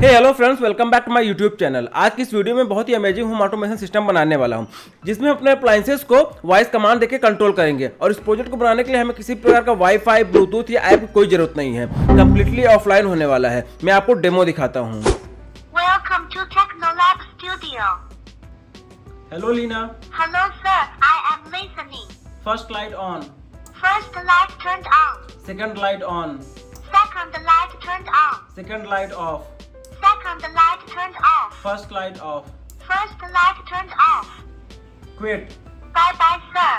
Hello friends, welcome back to my YouTube channel. आज की इस वीडियो में बहुत ही अमेजिंग होम ऑटोमेशन सिस्टम बनाने वाला हूं, जिसमें हम अपने अप्लायंसेस को वॉइस कमांड देके कंट्रोल करेंगे। और इस प्रोजेक्ट को बनाने के लिए हमें किसी प्रकार का वाईफाई, ब्लूटूथ या ऐप की कोई जरूरत नहीं है। कंप्लीटली ऑफलाइन होने वाला है। मैं आपको डेमो दिखाता हूँ। Welcome to Technolab Studio. Hello Leena. Hello sir, I am listening. First light on, First light turned on. Second light on, Second light turned on. Second light off, Second light turned off. First light off, First light turned off. Quit. Bye bye sir.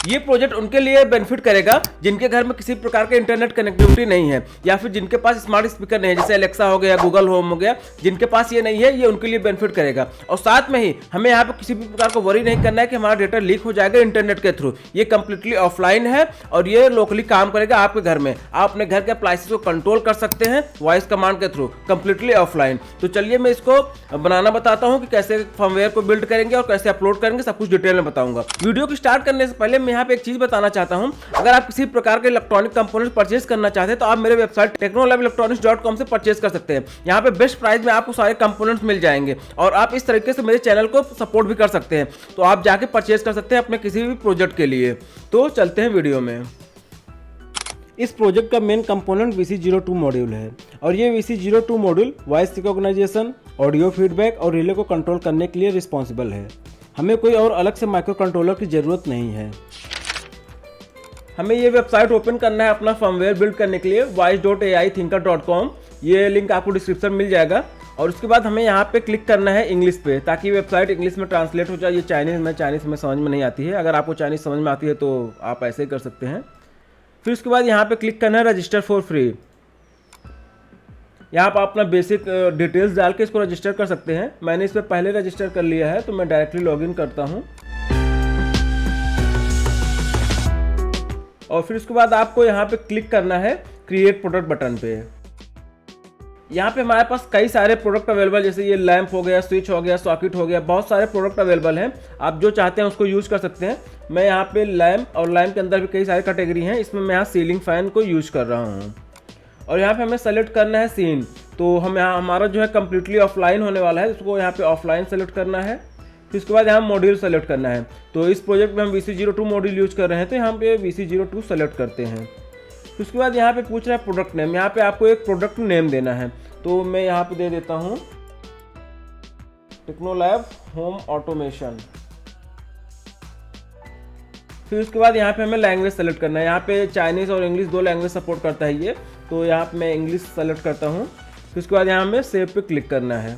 ये project उनके लिए benefit करेगा जिनके घर में किसी प्रकार के इंटरनेट कनेक्टिविटी नहीं है, या फिर जिनके पास स्मार्ट स्पीकर नहीं है, जैसे एलेक्सा हो गया, गूगल होम हो गया। जिनके पास ये नहीं है, ये उनके लिए बेनिफिट करेगा। और साथ में ही हमें यहाँ पे किसी भी प्रकार को वरी नहीं करना है कि हमारा डेटा लीक हो जाएगा इंटरनेट के थ्रू। ये कंप्लीटली ऑफलाइन है और ये लोकली काम करेगा आपके घर में। आप अपने घर के अप्लायंसेस को कंट्रोल कर सकते हैं वॉइस कमांड के थ्रू, कंप्लीटली ऑफलाइन। तो चलिए मैं इसको बनाना बताता हूँ कि कैसे फर्मवेयर को बिल्ड करेंगे और कैसे अपलोड करेंगे, सब कुछ डिटेल में बताऊंगा। वीडियो को स्टार्ट करने से पहले मैं यहाँ पे एक चीज बताना चाहता हूं। अगर आप किसी प्रकार के इलेक्ट्रॉनिक कंपोनेंट्स परचेज करना चाहते हैं तो आप मेरे वेबसाइट technolabelectronics.com से परचेज कर सकते हैं। यहाँ पे बेस्ट प्राइस में आपको सारे कंपोनेंट्स मिल जाएंगे और आप इस तरीके से मेरे चैनल को सपोर्ट भी कर सकते हैं। तो आप जाके परचेज कर सकते हैं अपने किसी भी प्रोजेक्ट के लिए। तो चलते हैं वीडियो में। इस प्रोजेक्ट का मेन कंपोनेंट VC02 मॉड्यूल है और ये VC02 module voice recognisation, audio feedback और रिले को कंट्रोल करने के लिए रिस्पॉन्सिबल है। हमें कोई और अलग से माइक्रो कंट्रोलर की जरूरत नहीं है। हमें ये वेबसाइट ओपन करना है अपना फर्मवेयर बिल्ड करने के लिए voice.aithinker.com। ये लिंक आपको डिस्क्रिप्शन मिल जाएगा। और उसके बाद हमें यहाँ पे क्लिक करना है इंग्लिश पे, ताकि वेबसाइट इंग्लिश में ट्रांसलेट हो जाए। ये चाइनीज़ में समझ में नहीं आती है। अगर आपको चाइनीज़ समझ में आती है तो आप ऐसे ही कर सकते हैं। फिर उसके बाद यहाँ पे क्लिक करना है रजिस्टर फॉर फ्री। यहाँ पर अपना बेसिक डिटेल्स डाल के इसको रजिस्टर कर सकते हैं। मैंने इस पर पहले रजिस्टर कर लिया है तो मैं डायरेक्टली लॉगिन करता हूँ। और फिर उसके बाद आपको यहाँ पे क्लिक करना है क्रिएट प्रोडक्ट बटन पे। यहाँ पे हमारे पास कई सारे प्रोडक्ट अवेलेबल, जैसे ये लैंप हो गया, स्विच हो गया, सॉकेट हो गया, बहुत सारे प्रोडक्ट अवेलेबल हैं। आप जो चाहते हैं उसको यूज कर सकते हैं। मैं यहाँ पे लैंप और लैंप के अंदर भी कई सारी कैटेगरी हैं, इसमें मैं यहाँ सीलिंग फैन को यूज कर रहा हूँ। और यहाँ पे हमें सेलेक्ट करना है सीन। तो हम यहाँ हमारा जो है कम्प्लीटली ऑफलाइन होने वाला है, उसको यहाँ पे ऑफलाइन सेलेक्ट करना है। फिर उसके बाद यहाँ मॉड्यूल सेलेक्ट करना है। तो इस प्रोजेक्ट में हम VC02 मॉड्यूल यूज कर रहे हैं, तो यहाँ पे VC02 सेलेक्ट करते हैं। फिर उसके बाद यहाँ पे पूछ रहा है प्रोडक्ट नेम। यहाँ पे आपको एक प्रोडक्ट नेम देना है, तो मैं यहाँ पे दे देता हूँ टेक्नोलैब होम ऑटोमेशन। फिर उसके बाद यहाँ पे हमें लैंग्वेज सेलेक्ट करना है। यहाँ पे चाइनीज़ और इंग्लिश दो लैंग्वेज सपोर्ट करता है ये, तो यहाँ पे मैं इंग्लिश सेलेक्ट करता हूँ। फिर उसके बाद यहाँ हमें सेव पे क्लिक करना है।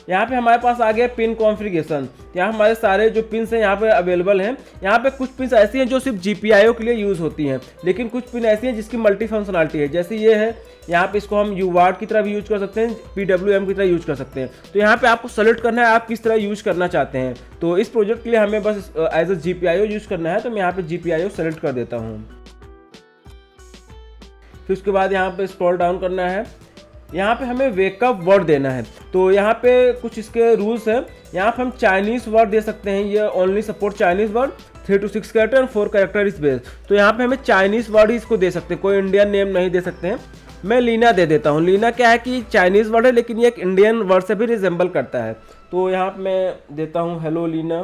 यहाँ पे हमारे पास आ गया पिन कॉन्फ़िगरेशन। यहाँ हमारे सारे जो पिन्स हैं यहाँ पे अवेलेबल हैं। यहाँ पे कुछ पिन्स ऐसी हैं जो सिर्फ GPIO के लिए यूज़ होती हैं, लेकिन कुछ पिन ऐसी हैं जिसकी मल्टी फंक्शनलिटी है। जैसे ये है, यहाँ पे इसको हम UART की तरह भी यूज कर सकते हैं, PWM की तरह यूज कर सकते हैं। तो यहाँ पे आपको सेलेक्ट करना है आप किस तरह यूज करना चाहते हैं। तो इस प्रोजेक्ट के लिए हमें बस एज ए GPIO यूज करना है, तो मैं यहाँ पे GPIO सेलेक्ट कर देता हूँ। फिर उसके बाद यहाँ पे स्क्रॉल डाउन करना है। यहाँ पे हमें वेकअप वर्ड देना है। तो यहाँ पे कुछ इसके रूल्स हैं। यहाँ पे हम चाइनीज़ वर्ड दे सकते हैं, ये only support Chinese word, 3 to 6 character and 4 character इस बेस। तो यहाँ पे हमें चाइनीज़ वर्ड ही इसको दे सकते हैं, कोई इंडियन नेम नहीं दे सकते हैं। मैं लीना दे देता हूँ। लीना क्या है कि चाइनीज़ वर्ड है, लेकिन ये एक इंडियन वर्ड से भी रिजेंबल करता है। तो यहाँ पे मैं देता हूँ हेलो लीना।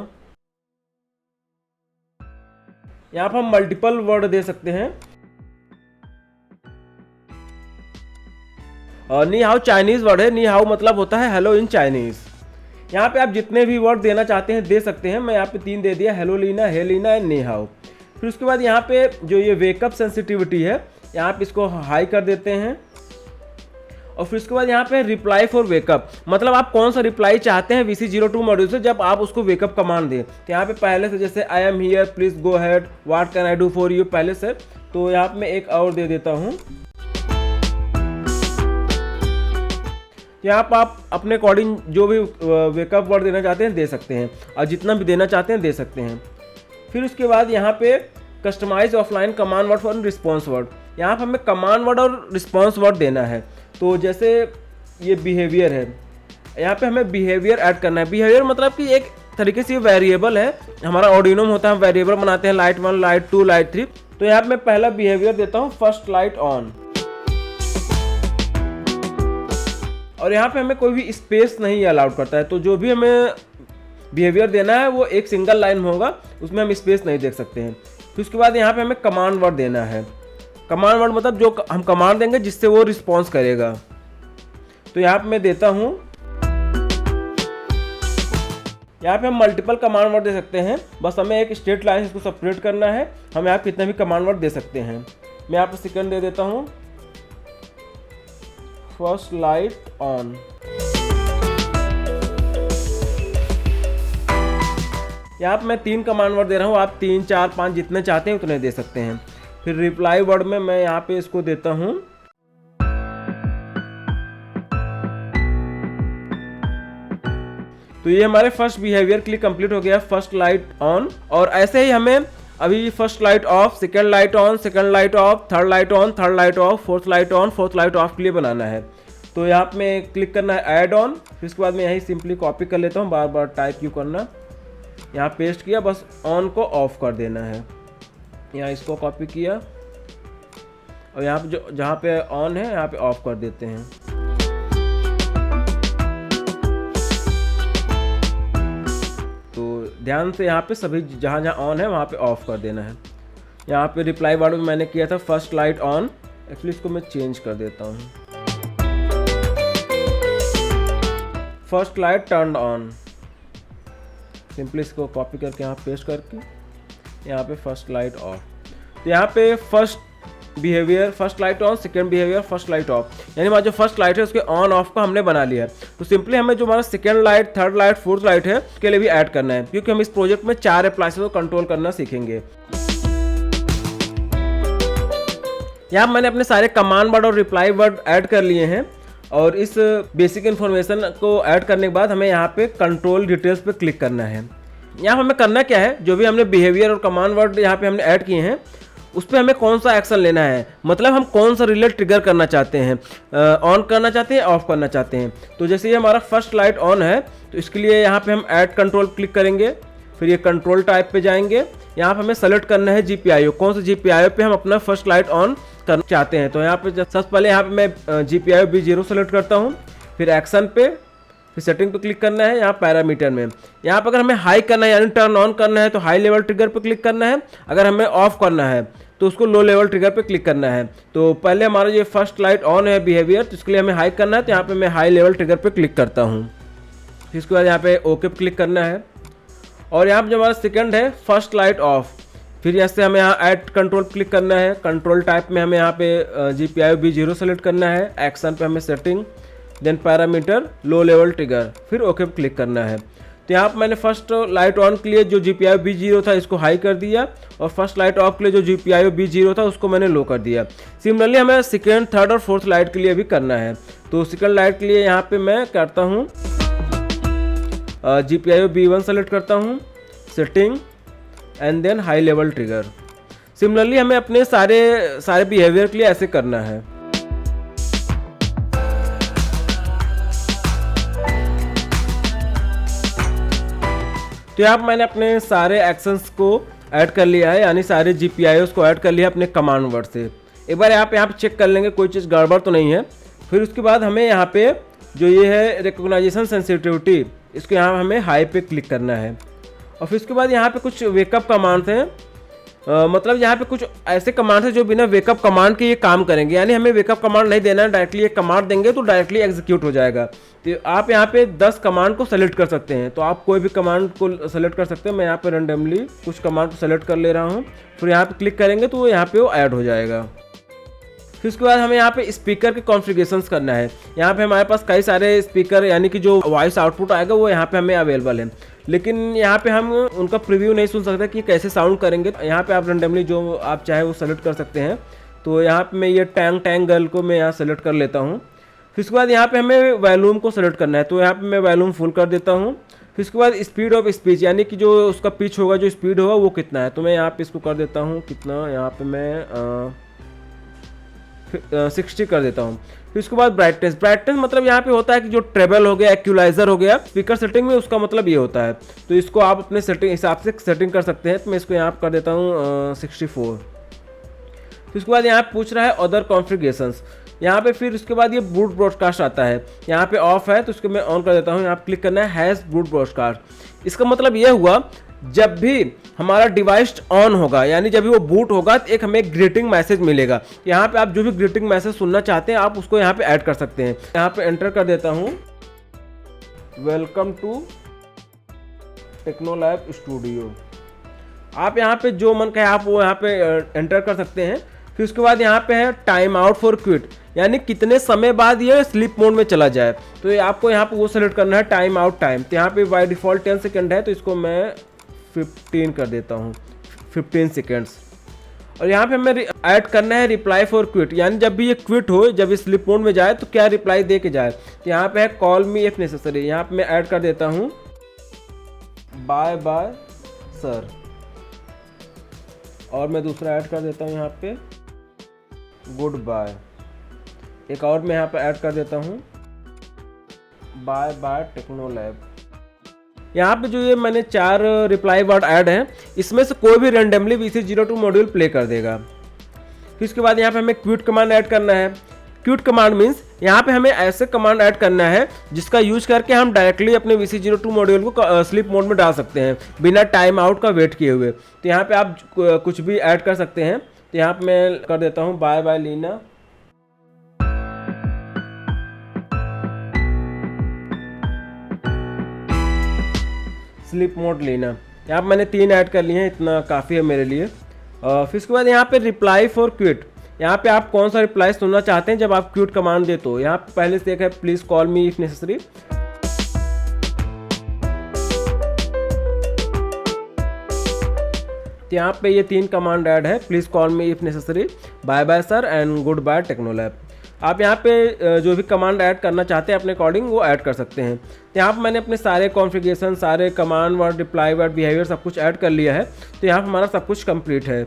यहाँ पर हम मल्टीपल वर्ड दे सकते हैं। नी हाउ चाइनीज़ वर्ड है, नी हाउ मतलब होता है हेलो इन चाइनीज़। यहाँ पे आप जितने भी वर्ड देना चाहते हैं दे सकते हैं। मैं यहाँ पे 3 दे दिया, hello Leena, hey Leena and नी हाउ। फिर उसके बाद यहाँ पे जो ये वेकअप सेंसिटिविटी है, यहाँ पे इसको हाई कर देते हैं। और फिर उसके बाद यहाँ पे रिप्लाई फॉर वेकअप, मतलब आप कौन सा रिप्लाई चाहते हैं VC02 मॉड्यूल से जब आप उसको वेकअप कमांड दें। तो यहाँ पे पहले से जैसे I am here, please go head, what can I do for you पहले से, तो यहाँ पे मैं एक और दे देता हूँ। यहाँ पर आप अपने अकॉर्डिंग जो भी वेकअप वर्ड देना चाहते हैं दे सकते हैं, और जितना भी देना चाहते हैं दे सकते हैं। फिर उसके बाद यहाँ पे customise offline command word for response word. यहाँ पर हमें कमांड वर्ड और रिस्पॉन्स वर्ड देना है। तो जैसे ये बिहेवियर है, यहाँ पे हमें बिहेवियर ऐड करना है। बिहेवियर मतलब कि एक तरीके से वेरिएबल है, हमारा ऑर्डिनो होता है, हम वेरिएबल बनाते हैं, लाइट 1, लाइट 2, लाइट 3। तो यहाँ पे मैं पहला बिहेवियर देता हूँ फर्स्ट लाइट ऑन। और यहाँ पे हमें कोई भी स्पेस नहीं अलाउड करता है, तो जो भी हमें बिहेवियर देना है वो एक सिंगल लाइन में होगा, उसमें हम स्पेस नहीं देख सकते हैं। फिर उसके बाद यहाँ पे हमें कमांड वर्ड देना है। कमांड वर्ड मतलब जो हम कमांड देंगे जिससे वो रिस्पॉन्स करेगा। तो यहाँ पे मैं देता हूँ, यहाँ पे हम मल्टीपल कमांड वर्ड दे सकते हैं, बस हमें एक स्ट्रेट लाइन इसको सेपरेट करना है। हम यहाँ पे कितना भी कमांड वर्ड दे सकते हैं। मैं यहाँ पे सेकंड दे देता हूँ, फर्स्ट लाइट ऑन। यहाँ पे मैं 3 कमांड वर्ड दे रहा हूँ, आप 3, 4, 5 जितने चाहते हैं उतने दे सकते हैं। फिर रिप्लाई वर्ड में मैं यहाँ पे इसको देता हूँ, तो ये हमारे फर्स्ट बिहेवियर के लिए कंप्लीट हो गया, फर्स्ट लाइट ऑन। और ऐसे ही हमें अभी first light of, second light on, second light of, third light on, third light of, fourth light on, fourth light of के लिए बनाना है। तो यहाँ पे मैं क्लिक करना है ऐड ऑन, फिर उसके बाद मैं यही सिंपली कॉपी कर लेता हूँ, बार बार टाइप क्यों करना। यहाँ पेस्ट किया, बस ऑन को ऑफ कर देना है। यहाँ इसको कॉपी किया और यहाँ पे जो जहाँ पे ऑन है यहाँ पे ऑफ कर देते हैं। तो ध्यान से यहाँ पे सभी जहाँ जहाँ ऑन है वहाँ पे ऑफ कर देना है। यहाँ पे रिप्लाई वर्ड में मैंने किया था फर्स्ट लाइट ऑन, एक्चुअली इसको मैं चेंज कर देता हूँ, first light turn on. Simply इसको कॉपी करके यहाँ पेस्ट करके यहाँ पे फर्स्ट लाइट ऑफ। तो यहाँ पे first behaviour first light on, second behaviour first light of, यानी हमारा जो फर्स्ट लाइट है उसके ऑन ऑफ का हमने बना लिया है। तो सिंपली हमें जो हमारा second light, third light, fourth light है उसके लिए भी ऐड करना है, क्योंकि हम इस प्रोजेक्ट में 4 एप्लायंसेस को कंट्रोल करना सीखेंगे। यहाँ मैंने अपने सारे कमांड वर्ड और रिप्लाई वर्ड ऐड कर लिए हैं, और इस बेसिक इन्फॉर्मेशन को ऐड करने के बाद हमें यहाँ पे कंट्रोल डिटेल्स पे क्लिक करना है। यहाँ हमें करना क्या है, जो भी हमने बिहेवियर और कमांड वर्ड यहाँ पे हमने ऐड किए हैं उस पर हमें कौन सा एक्शन लेना है, मतलब हम कौन सा रिले ट्रिगर करना चाहते हैं, ऑन करना चाहते हैं, ऑफ करना चाहते हैं। तो जैसे ये हमारा फर्स्ट लाइट ऑन है तो इसके लिए यहाँ पे हम ऐड कंट्रोल क्लिक करेंगे, फिर ये कंट्रोल टाइप पे जाएंगे। यहाँ पे हमें सेलेक्ट करना है GPIO, कौन सा GPIO पे हम अपना फर्स्ट लाइट ऑन करना चाहते हैं। तो यहाँ पे सबसे पहले यहाँ पे मैं GPIO B0 सेलेक्ट करता हूँ, फिर एक्शन पे, फिर सेटिंग पे क्लिक करना है। यहाँ पैरामीटर में यहाँ पर अगर हमें हाई करना है यानी टर्न ऑन करना है तो हाई लेवल ट्रिगर पे क्लिक करना है, अगर हमें ऑफ करना है तो उसको लो लेवल ट्रिगर पे क्लिक करना है। तो पहले हमारा ये फर्स्ट लाइट ऑन है बिहेवियर, तो इसके लिए हमें हाई करना है, तो यहाँ पे मैं हाई लेवल ट्रिगर पे क्लिक करता हूँ। फिर इसके बाद यहाँ पे ओके पे क्लिक करना है, और यहाँ पे जो हमारा सेकंड है फर्स्ट लाइट ऑफ, फिर जैसे हमें यहाँ ऐड कंट्रोल क्लिक करना है। कंट्रोल टाइप में हमें यहाँ पे GPIO B0 सेलेक्ट करना है, एक्शन पे हमें setting, then parameter, low level trigger, फिर ओके पे क्लिक करना है। तो यहाँ पर मैंने फर्स्ट लाइट ऑन के लिए जो GPIO B0 था इसको हाई कर दिया, और फर्स्ट लाइट ऑफ के लिए जो GPIO B0 था उसको मैंने लो कर दिया। सिमिलरली हमें सेकेंड, थर्ड और फोर्थ लाइट के लिए भी करना है। तो सेकेंड लाइट के लिए यहाँ पे मैं करता हूँ GPIO B1 सेलेक्ट करता हूँ, setting and then high level trigger. Similarly हमें अपने सारे बिहेवियर के लिए ऐसे करना है। तो यहाँ मैंने अपने सारे एक्शंस को ऐड कर लिया है, यानी सारे GPIOs को ऐड कर लिया अपने कमांड वर्ड से। एक बार यहाँ पे चेक कर लेंगे कोई चीज़ गड़बड़ तो नहीं है। फिर उसके बाद हमें यहाँ पे जो ये है रिकॉग्नाइजेशन सेंसिटिविटी, इसको यहाँ हमें हाई पे क्लिक करना है। और फिर उसके बाद यहाँ पे कुछ वेकअप कमांड्स हैं, मतलब यहाँ पे कुछ ऐसे कमांड है जो बिना वेकअप कमांड के ये काम करेंगे, यानी हमें वेकअप कमांड नहीं देना है, डायरेक्टली ये कमांड देंगे तो डायरेक्टली एग्जीक्यूट हो जाएगा। तो आप यहाँ पे 10 कमांड को सेलेक्ट कर सकते हैं, तो आप कोई भी कमांड को सेलेक्ट कर सकते हैं। मैं यहाँ पे रेंडमली कुछ कमांड को सेलेक्ट कर ले रहा हूँ, फिर यहाँ पे क्लिक करेंगे तो यहाँ पे वो ऐड हो जाएगा। फिर उसके बाद हमें यहाँ पे स्पीकर के कॉन्फ़िगरेशंस करना है। यहाँ पे हमारे पास कई सारे स्पीकर यानी कि जो वॉइस आउटपुट आएगा वो यहाँ पे हमें अवेलेबल है, लेकिन यहाँ पे हम उनका प्रीव्यू नहीं सुन सकते कि कैसे साउंड करेंगे। यहाँ पे आप रेंडमली जो आप चाहे वो सेलेक्ट कर सकते हैं। तो यहाँ पे मैं ये टैंग टैंग गर्ल को मैं यहाँ सेलेक्ट कर लेता हूँ। फिर उसके बाद यहाँ पे हमें वॉल्यूम को सेलेक्ट करना है, तो यहाँ पे मैं वॉल्यूम फुल कर देता हूँ। फिर उसके बाद स्पीड ऑफ स्पीच यानी कि जो उसका पिच होगा, जो स्पीड होगा वो कितना है, तो मैं यहाँ पे इसको कर देता हूँ कितना, यहाँ पे मैं 60 कर देता हूँ। फिर उसके बाद ब्राइटनेस मतलब यहाँ पे होता है कि जो ट्रेबल हो गया, इक्वलाइजर हो गया स्पीकर सेटिंग में, उसका मतलब ये होता है। तो इसको आप अपने सेटिंग हिसाब से सेटिंग कर सकते हैं। तो मैं इसको यहाँ कर देता हूँ 64। फिर उसके बाद यहाँ पूछ रहा है अदर कॉन्फ़िगरेशंस, यहाँ पे फिर उसके बाद ये बूट ब्रॉडकास्ट आता है, यहाँ पे ऑफ है तो उसको मैं ऑन कर देता हूँ। यहाँ पे क्लिक करना है हैज़ बूट ब्रॉडकास्ट। इसका मतलब ये हुआ जब भी हमारा डिवाइस ऑन होगा यानी जब भी वो बूट होगा तो एक हमें ग्रीटिंग मैसेज मिलेगा। यहाँ पे आप जो भी ग्रीटिंग मैसेज सुनना चाहते हैं आप उसको यहाँ पे ऐड कर सकते हैं। यहाँ पे एंटर कर देता हूँ, वेलकम टू टेक्नोलैब स्टूडियो। आप यहाँ पे जो मन का है आप वो यहाँ पे एंटर कर सकते हैं। फिर उसके बाद यहाँ पे है टाइम आउट फॉर क्विट, यानी कितने समय बाद ये स्लीप मोड में चला जाए। तो ये आपको यहाँ पे वो सेलेक्ट करना है टाइम आउट टाइम। तो यहाँ पे बाय डिफ़ॉल्ट 10 सेकेंड है तो इसको मैं 15 कर देता हूँ, 15 सेकेंड्स। और यहाँ पे हमें ऐड करना है रिप्लाई फॉर क्विट, यानी जब भी ये क्विट हो, जब ये स्लीप मोड में जाए तो क्या रिप्लाई दे के जाए। तो यहाँ पे है कॉल मी इफ नेसेसरी, यहाँ पे मैं ऐड कर देता हूँ बाय बाय सर। और मैं दूसरा ऐड कर देता हूँ यहाँ पे गुड बाय। एक और मैं यहाँ पे ऐड कर देता हूँ बाय बाय टेक्नोलैब। यहाँ पे जो ये मैंने 4 रिप्लाई वर्ड ऐड हैं, इसमें से कोई भी रैंडमली VC02 मॉड्यूल प्ले कर देगा। फिर उसके बाद यहाँ पे हमें क्विट कमांड ऐड करना है। क्विट कमांड मीन्स यहाँ पे हमें ऐसे कमांड ऐड करना है जिसका यूज करके हम डायरेक्टली अपने VC02 मॉड्यूल को स्लीप मोड में डाल सकते हैं बिना टाइम आउट का वेट किए हुए। तो यहाँ पे आप कुछ भी ऐड कर सकते हैं। तो यहाँ पे मैं कर देता हूँ bye bye Leena. Sleep mode Leena. यहाँ पे मैंने 3 ऐड कर लिए हैं, इतना काफ़ी है मेरे लिए। फिर उसके बाद यहाँ पे रिप्लाई फॉर क्विट, यहाँ पे आप कौन सा रिप्लाई सुनना चाहते हैं जब आप क्विट कमांड दे। तो यहाँ पे पहले से एक है please call me if necessary. तो यहाँ पे ये 3 कमांड ऐड है, please call me if necessary, bye bye sir and good bye Technolab. आप यहाँ पे जो भी कमांड ऐड करना चाहते हैं अपने अकॉर्डिंग वो ऐड कर सकते हैं। तो यहाँ पे मैंने अपने सारे कॉन्फ़िगरेशन, सारे command word, reply word, behaviour सब कुछ ऐड कर लिया है। तो यहाँ पे हमारा सब कुछ कंप्लीट है।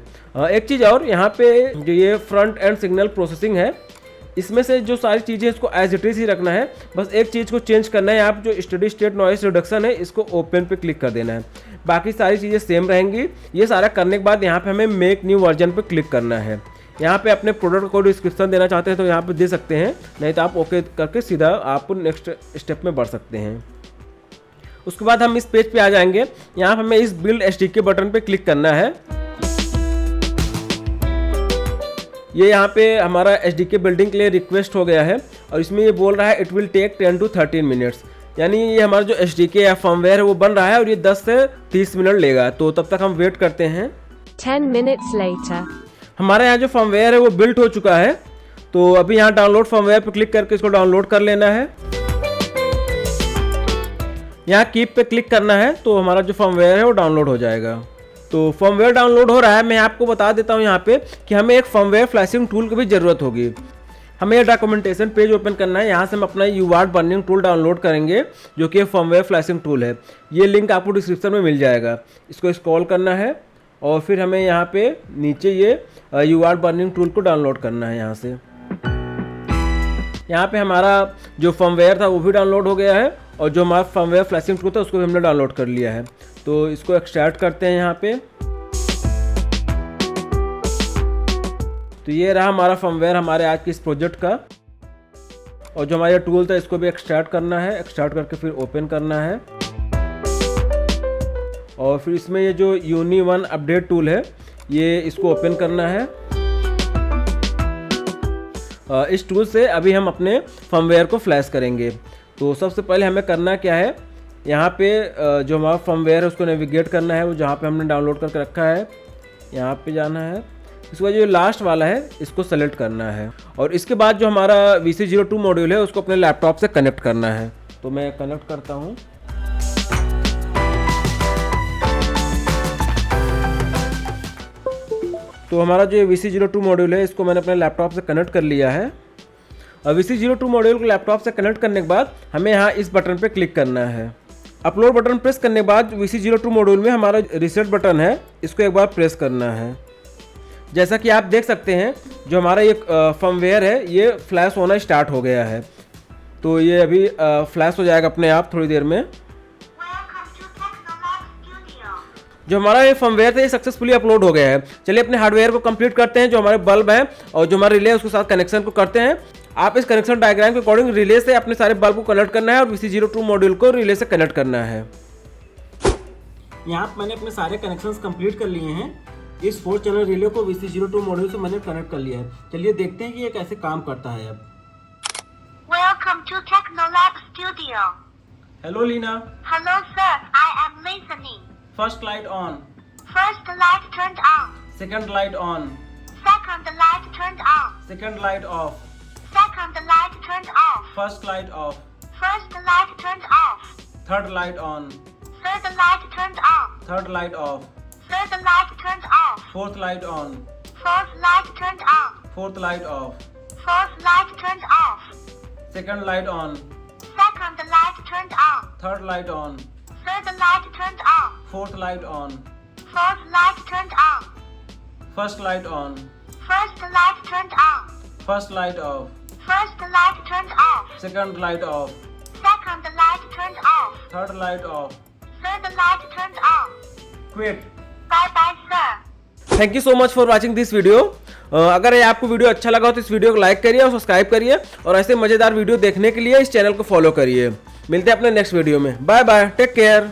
एक चीज़ और, यहाँ पे जो ये फ्रंट एंड सिग्नल प्रोसेसिंग है, इसमें से जो सारी चीज़ें इसको एज इट इज़ ही रखना है। बस एक चीज़ को चेंज करना है, यहाँ पे जो स्टडी स्टेट नॉइस रिडक्शन है इसको ओपन पे क्लिक कर देना है, बाकी सारी चीज़ें सेम रहेंगी। ये सारा करने के बाद यहाँ पे हमें मेक न्यू वर्जन पे क्लिक करना है। यहाँ पे अपने प्रोडक्ट को डिस्क्रिप्शन देना चाहते हैं तो यहाँ पे दे सकते हैं, नहीं तो आप ओके करके सीधा आप नेक्स्ट स्टेप में बढ़ सकते हैं। उसके बाद हम इस पेज पे आ जाएंगे। यहाँ पे हमें इस बिल्ड एसडीके बटन पे क्लिक करना है। ये यहाँ पे हमारा एसडीके बिल्डिंग के लिए रिक्वेस्ट हो गया है और इसमें ये बोल रहा है it will take 10 to 13 minutes, यानी ये हमारा जो एसडीके या फर्मवेयर है वो बन रहा है और ये 10 से 30 मिनट लेगा। तो तब तक हम वेट करते हैं। 10 minutes later. हमारे यहाँ जो फर्मवेयर है वो बिल्ट हो चुका है। तो अभी यहाँ डाउनलोड फर्मवेयर पे क्लिक करके इसको डाउनलोड कर लेना है। यहाँ कीप पे क्लिक करना है तो हमारा जो फर्मवेयर है वो डाउनलोड हो जाएगा। तो फर्मवेयर डाउनलोड हो रहा है। मैं आपको बता देता हूँ यहाँ पे कि हमें एक फर्मवेयर फ्लैशिंग टूल की भी ज़रूरत होगी। हमें ये डॉक्यूमेंटेशन पेज ओपन करना है। यहाँ से हम अपना यूआर्ट बर्निंग टूल डाउनलोड करेंगे जो कि फर्मवेयर फ्लैशिंग टूल है। ये लिंक आपको डिस्क्रिप्शन में मिल जाएगा। इसको स्क्रॉल करना है और फिर हमें यहाँ पे नीचे ये यूआर्ट बर्निंग टूल को डाउनलोड करना है। यहाँ से यहाँ पे हमारा जो फर्मवेयर था वो भी डाउनलोड हो गया है और जो हमारा फर्मवेयर फ्लैशिंग टूल था उसको भी हमने डाउनलोड कर लिया है। तो इसको एक्सट्रैक्ट करते हैं यहाँ पे। तो ये रहा हमारा फर्मवेयर हमारे आज के इस प्रोजेक्ट का। और जो हमारा टूल था इसको भी एक्सट्रैक्ट करना है। एक्सट्रैक्ट करके फिर ओपन करना है और फिर इसमें ये जो यूनी1 अपडेट टूल है ये इसको ओपन करना है। इस टूल से अभी हम अपने फर्मवेयर को फ्लैश करेंगे। तो सबसे पहले हमें करना क्या है, यहाँ पे जो हमारा फर्मवेयर है उसको नेविगेट करना है, वो जहाँ पे हमने डाउनलोड करके रखा है यहाँ पे जाना है। इसके बाद जो लास्ट वाला है इसको सेलेक्ट करना है और इसके बाद जो हमारा VC02 मॉड्यूल है उसको अपने लैपटॉप से कनेक्ट करना है। तो मैं कनेक्ट करता हूँ। तो हमारा जो VC02 मॉड्यूल है इसको मैंने अपने लैपटॉप से कनेक्ट कर लिया है। और VC02 मॉड्यूल को लैपटॉप से कनेक्ट करने के बाद हमें यहाँ इस बटन पे क्लिक करना है। अपलोड बटन प्रेस करने के बाद VC02 मॉड्यूल में हमारा रीसेट बटन है इसको एक बार प्रेस करना है। जैसा कि आप देख सकते हैं जो हमारा ये फर्मवेयर है ये फ्लैश होना स्टार्ट हो गया है। तो ये अभी फ्लैश हो जाएगा अपने आप थोड़ी देर में। Welcome to Technolab Studio. जो हमारा ये फर्मवेयर था ये सक्सेसफुली अपलोड हो गया है। चलिए अपने हार्डवेयर को कंप्लीट करते हैं। जो हमारे बल्ब है और जो हमारा रिले है उसके साथ कनेक्शन को करते हैं आप इस कनेक्शन डायग्राम के अकॉर्डिंग रिले से अपने सारे बल्ब को कनेक्ट करना है और VC02 मॉड्यूल को रिले से कनेक्ट करना है। यहाँ पर मैंने अपने सारे कनेक्शंस कंप्लीट कर लिए हैं। इस 4 चैनल रिले को VC02 मॉड्यूल से मैंने कनेक्ट कर लिया है। चलिए देखते हैं कि ये कैसे काम करता है। अब Welcome to Technolab Studio. Hello Leena, Hello sir, I am listening. First light on, First light turned on. Second light on, Second light turned on. Second light off, Second light turned off. First light off, First light turned off. Third light on, Third light turned on. Third light off, Third light turned off. Fourth light on, Fourth light turned on. Fourth light off, Fourth light turned off. Second light on, Second light turned on. Third light on, Third light turned on. Fourth light on, Fourth light turned on. First light on, First light turned on. First light off, First light turned off. Second light off, Second light turned off. Third light off, Third light turned on. Quit. Bye bye sir. Thank you so much for watching this video. अगर ये आपको video अच्छा लगा हो तो इस video को like करिए और सब्सक्राइब करिए और ऐसे मजेदार वीडियो देखने के लिए इस चैनल को फॉलो करिए। मिलते हैं अपने नेक्स्ट वीडियो में। Bye bye, take care.